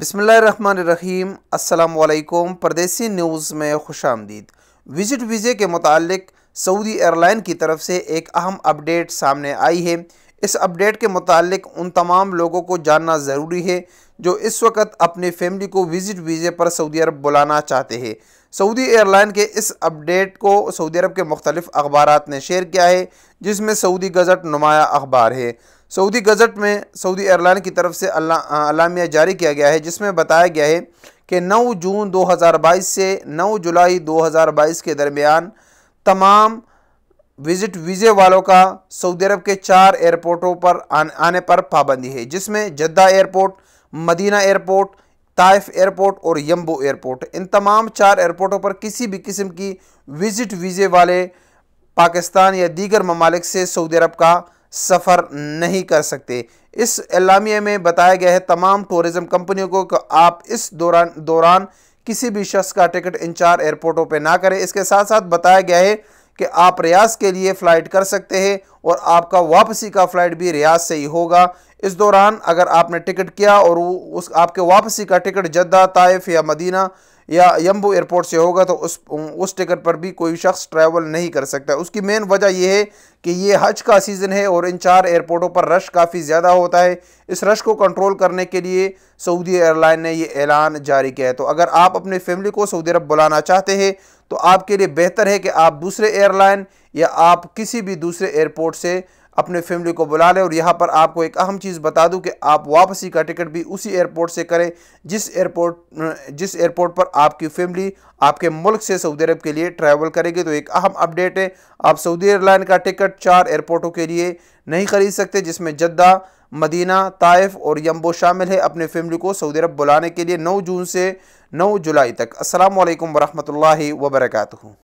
बिस्मिल्लाहिर्रहमानिर्रहीम। अस्सलाम वालेकुम। परदेसी न्यूज़ में खुश आमदीद। विज़िट वीज़े के मुतालिक सऊदी एयरलाइन की तरफ से एक अहम अपडेट सामने आई है। इस अपडेट के मुतालिक उन तमाम लोगों को जानना ज़रूरी है जो इस वक्त अपनी फैमिली को विज़िट वीज़े पर सऊदी अरब बुलाना चाहते हैं। सऊदी एयरलाइन के इस अपडेट को सऊदी अरब के मुख्तलिफ अखबारात ने शेयर किया है, जिसमें सऊदी गज़ट नुमाया अखबार है। सऊदी गज़ट में सऊदी एयरलाइन की तरफ से अलामिया जारी किया गया है, जिसमें बताया गया है कि 9 जून 2022 से 9 जुलाई 2022 के दरमियान तमाम विज़िट वीज़े वालों का सऊदी अरब के 4 एयरपोर्टों पर आने पर पाबंदी है, जिसमें Jeddah airport, Medina airport, Taif airport और यम्बो एयरपोर्ट। इन तमाम 4 एयरपोर्टों पर किसी भी किस्म की विज़िट वीज़े वाले पाकिस्तान या दीगर ममालिक से सऊदी अरब का सफ़र नहीं कर सकते। इस एलामिया में बताया गया है तमाम टूरिज़म कंपनियों को कि आप इस दौरान किसी भी शख्स का टिकट इन 4 एयरपोर्टों पर ना करें। इसके साथ साथ बताया गया है कि आप रियाज के लिए फ़्लाइट कर सकते हैं और आपका वापसी का फ़्लाइट भी रियाज से ही होगा। इस दौरान अगर आपने टिकट किया और आपके वापसी का टिकट जद्दा, ताइफ या मदीना या यम्बो एयरपोर्ट से होगा तो उस टिकट पर भी कोई शख्स ट्रैवल नहीं कर सकता। उसकी मेन वजह यह है कि ये हज का सीज़न है और इन 4 एयरपोर्टों पर रश काफ़ी ज़्यादा होता है। इस रश को कंट्रोल करने के लिए सऊदी एयरलाइन ने ये ऐलान जारी किया है। तो अगर आप अपनी फैमिली को सऊदी अरब बुलाना चाहते हैं तो आपके लिए बेहतर है कि आप दूसरे एयरलाइन या आप किसी भी दूसरे एयरपोर्ट से अपने फैमिली को बुला लें। और यहाँ पर आपको एक अहम चीज़ बता दूं कि आप वापसी का टिकट भी उसी एयरपोर्ट से करें जिस एयरपोर्ट पर आपकी फैमिली आपके मुल्क से सऊदी अरब के लिए ट्रैवल करेगी। तो एक अहम अपडेट है, आप सऊदी एयरलाइन का टिकट 4 एयरपोर्टों के लिए नहीं खरीद सकते, जिसमें जद्दा, मदीना, ताइफ और यम्बो शामिल है, अपने फैमिली को सऊदी अरब बुलाने के लिए 9 जून से 9 जुलाई तक। अस्सलाम वालेकुम वरहमतुल्लाहि वबरकातुहू।